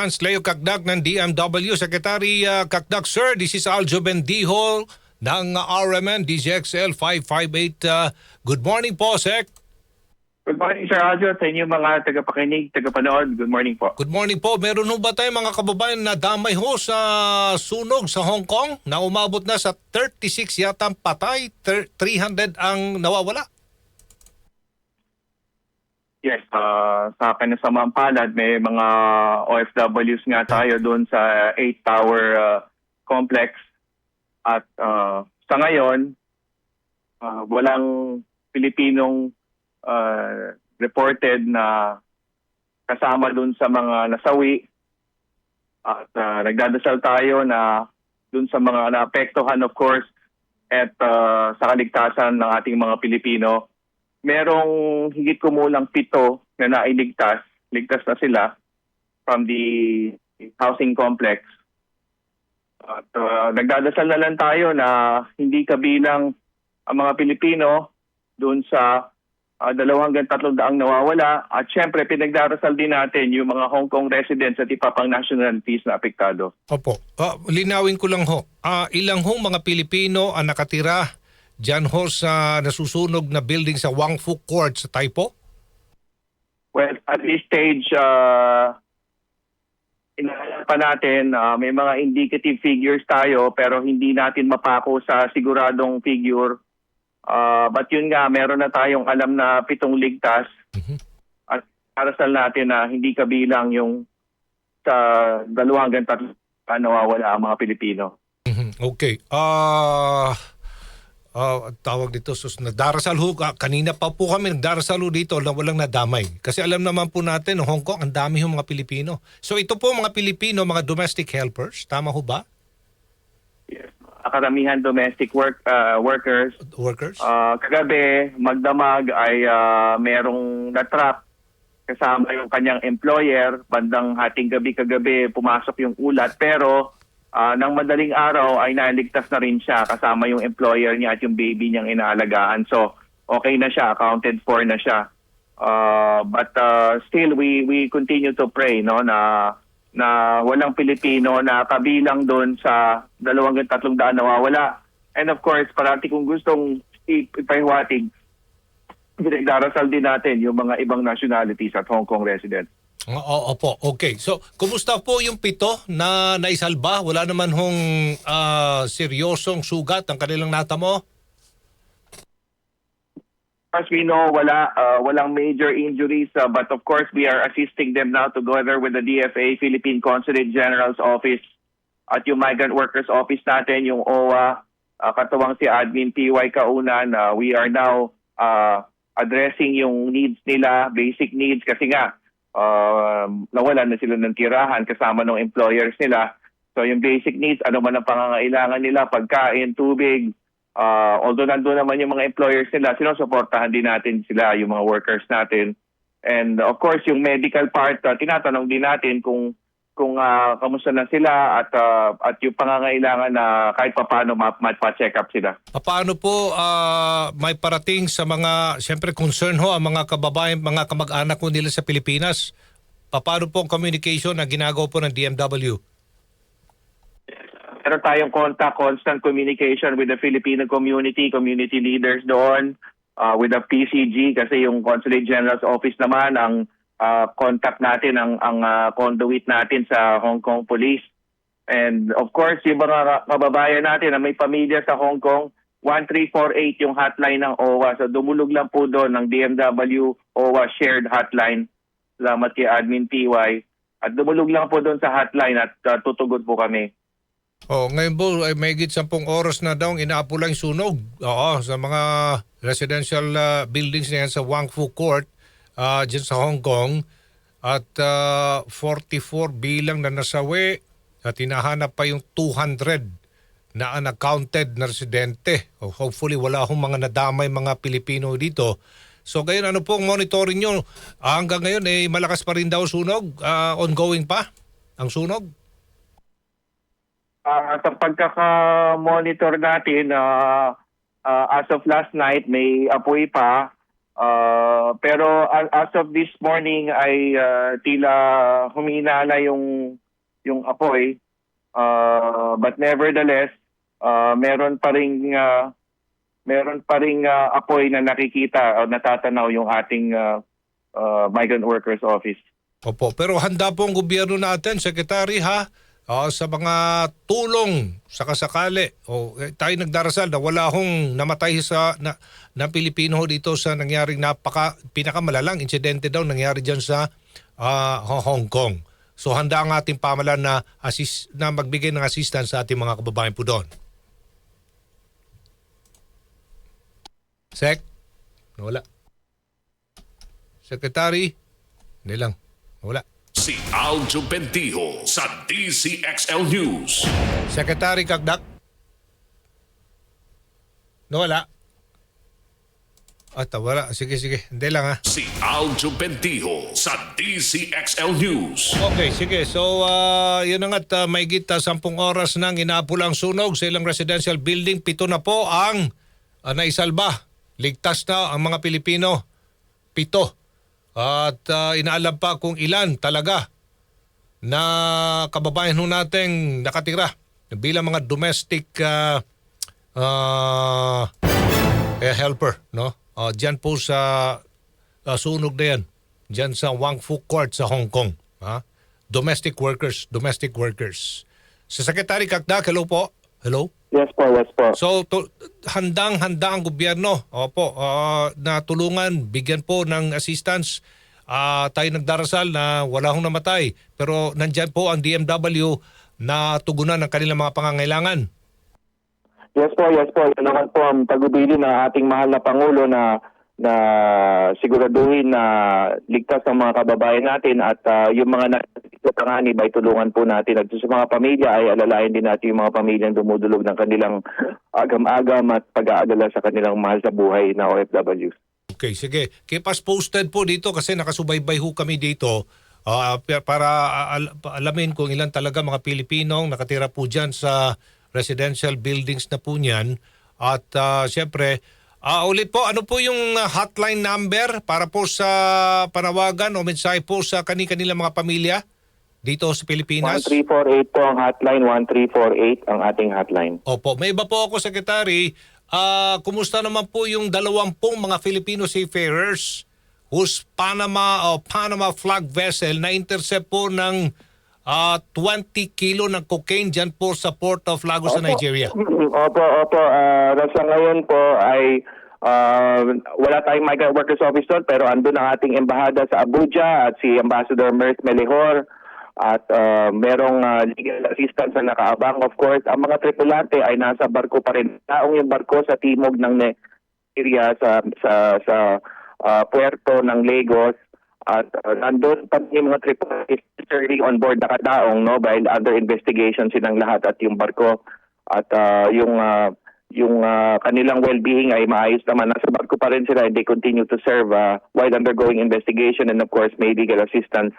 Defense Leo Cagdag ng DMW. Secretary Cagdag, sir, this is Aljo Bendijo ng RMN DZXL 558. Good morning po, Sec. Good morning, Sir Aljo, sa inyo mga tagapakinig, tagapanood. Good morning po. Good morning po. Meron ho ba tayong mga kababayan na damay ho sa sunog sa Hong Kong na umabot na sa 36 yata ang patay, 300 ang nawawala? Yes, sa kanasamaang palad, may mga OFWs nga tayo doon sa 8-tower complex. At sa ngayon, walang Pilipinong reported na kasama doon sa mga nasawi. At nagdadasal tayo na doon sa mga naapektuhan, of course, at sa kaligtasan ng ating mga Pilipino. Merong higit kumulang 7 na nailigtas. Ligtas na sila from the housing complex. At nagdadasal na lang tayo na hindi kabilang ang mga Pilipino doon sa 200 hanggang 300 nawawala. At syempre, pinagdarasal din natin yung mga Hong Kong residents at iba pang nationalities na apektado. Opo. Linawin ko lang ho. Ilang hong mga Pilipino ang nakatira dyan ho sa nasusunog na building sa Wang Fu Court sa Taipo? Well, at this stage, inaalala pa natin, may mga indicative figures tayo pero hindi natin mapako sa siguradong figure. But yun nga, meron na tayong alam na 7 ligtas. At parasal natin na hindi kabilang yung sa 2 hanggang 3 nawawala ang mga Pilipino. Okay. Tawag dito, nagdarasal ho, kanina pa po kami nagdarasal ho dito na walang nadamay. Kasi alam naman po natin, Hong Kong, ang dami ho mga Pilipino. So ito po mga Pilipino, mga domestic helpers, tama ho ba? Yes. Karamihan domestic workers. Kagabi, magdamag ay merong na-trap kasama yung kanyang employer. Bandang hating gabi kagabi, pumasok yung ulat. Pero nang madaling araw ay naligtas na rin siya kasama yung employer niya at yung baby niyang inaalagaan. So, okay na siya, accounted for na siya. But still, we continue to pray no, na walang Pilipino na kabilang doon sa 200 hanggang 300 nawawala. And of course, parati kung gustong ipahiwatig, pinagdarasal din natin yung mga ibang nationalities at Hong Kong residents. Opo, okay. So, kumusta po yung 7 na naisalba? Wala naman hong seryosong sugat ang kanilang natamo? As we know, walang major injuries, but of course we are assisting them now together with the DFA, Philippine Consulate General's Office, at yung Migrant Workers Office natin, yung OWA, katuwang si Admin PY Kaunan. We are now addressing yung needs nila, basic needs, kasi nga, nawalan na sila ng tirahan kasama ng employers nila. So yung basic needs, ano man ang pangangailangan nila, pagkain, tubig, although nandun naman yung mga employers nila, sinusuportahan din natin sila, yung mga workers natin. And of course, yung medical part, tinatanong din natin kung kamusta na sila at yung pangangailangan na kahit paano ma-check up sila. Paano po may parating sa mga, siyempre concern ho ang mga kababayan, mga kamag-anak ko nila sa Pilipinas? Paano po ang communication na ginagawa po ng DMW? Meron tayong constant communication with the Filipino community leaders doon, with the PCG, kasi yung Consulate General's Office naman ang contact natin, ang conduit natin sa Hong Kong Police. And of course, yung mga kababayan natin na may pamilya sa Hong Kong, 1348 yung hotline ng OWA. So dumulog lang po doon ng DMW OWA shared hotline. Salamat kay Admin PY. At dumulog lang po doon sa hotline at tutugon po kami. Ngayon po ay may higit 10 oras na daw inaapo lang sunog. Sa mga residential buildings na yan sa Wang Fu Court dyan sa Hong Kong. At 44 bilang na nasawi at hinahanap pa yung 200 na unaccounted na residente. Hopefully wala akong mga nadamay mga Pilipino dito. So ngayon ano po ang monitoring nyo? Hanggang ngayon malakas pa rin daw sunog? Ongoing pa ang sunog? Sa pagkaka-monitor natin, as of last night, may apoy pa. Pero as of this morning ay tila humina na yung apoy. But nevertheless, meron pa ring apoy na nakikita o natatanaw yung ating migrant workers office. Opo, pero handa po ang gobyerno natin, Secretary, ha? Sa mga tulong sa kasakali. Tayo nagdarasal na wala hong namatay na Pilipino dito sa nangyaring pinakamalalang insidente daw nangyari dyan sa Hong Kong. So handa ang ating pamahalaan na magbigay ng assistance sa ating mga kababayan po doon. Sec? Wala. Secretary? Hindi lang. Wala. Si Aljo Bendijo sa DCXL News. Secretary Kakdak? Wala. Wala. Sige. Hindi lang, ha? Si Aljo Bendijo sa DCXL News. Okay, sige. So, yun na nga't mahigit 10 oras nang inaapulang sunog sa ilang residential building. 7 na po ang naisalba. Ligtas na ang mga Pilipino. 7. At inaalam pa kung ilan talaga na kababayan ho nating nakatira bilang mga domestic helper, no? Diyan po sa sunog na yan. Diyan sa Wang Fu Court sa Hong Kong. Domestic workers. Sa Secretary Kakdak, hello po. Hello? Yes po. So, handang-handa ang gobyerno na tulungan, bigyan po ng assistance. Tayo nagdarasal na wala hong namatay. Pero nandyan po ang DMW na tugunan ng kanilang mga pangangailangan. Yes po. Yan naman po ang tagubilin ng ating mahal na Pangulo na siguraduhin na ligtas ang mga kababayan natin at yung mga panganib ay tulungan po natin. At sa mga pamilya ay alalayan din natin yung mga pamilyang dumudulog ng kanilang agam-agam at pag-aalala sa kanilang mahal sa buhay na OFWs. Okay, sige. Keep us posted po dito kasi nakasubaybay ho kami dito para alamin kung ilan talaga mga Pilipinong nakatira po dyan sa residential buildings na po niyan. At syempre, ulit po, ano po yung hotline number para po sa panawagan o mensahe po sa kanilang mga pamilya dito sa Pilipinas? 1348 po ang hotline, 1348 ang ating hotline. Opo, may iba po ako, Secretary. Kumusta naman po yung 20 mga Filipino seafarers whose Panama flag vessel na intercept po ng 20 kilo ng cocaine dyan po sa Port of Lagos sa Nigeria? Opo. Sa ngayon po ay wala tayong migrant workers office doon pero andun ang ating embahada sa Abuja at si Ambassador Merce Melihor at merong legal assistance na nakaabang. Of course, ang mga tripulante ay nasa barko pa rin. Taong yung barko sa timog ng Nigeria sa puerto ng Lagos. At nandun pa yung mga tripulante currently on board nakadaong, no, while under investigation silang lahat at yung barko at yung kanilang well-being ay maayos naman. Nasa barko pa rin sila and they continue to serve while undergoing investigation and of course may legal assistance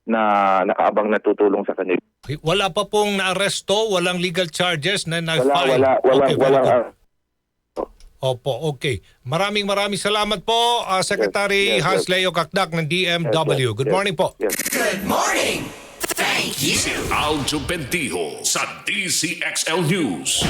na nakaabang na tutulong sa kanila. Wala pa pong naaresto, walang legal charges na na-file? Wala. Opo, okay. Maraming salamat po, Secretary Hans Leo Kakdak ng DMW. Good morning po. Yes. Good morning! Thank you! Si Aljo Bendijo sa DCXL News.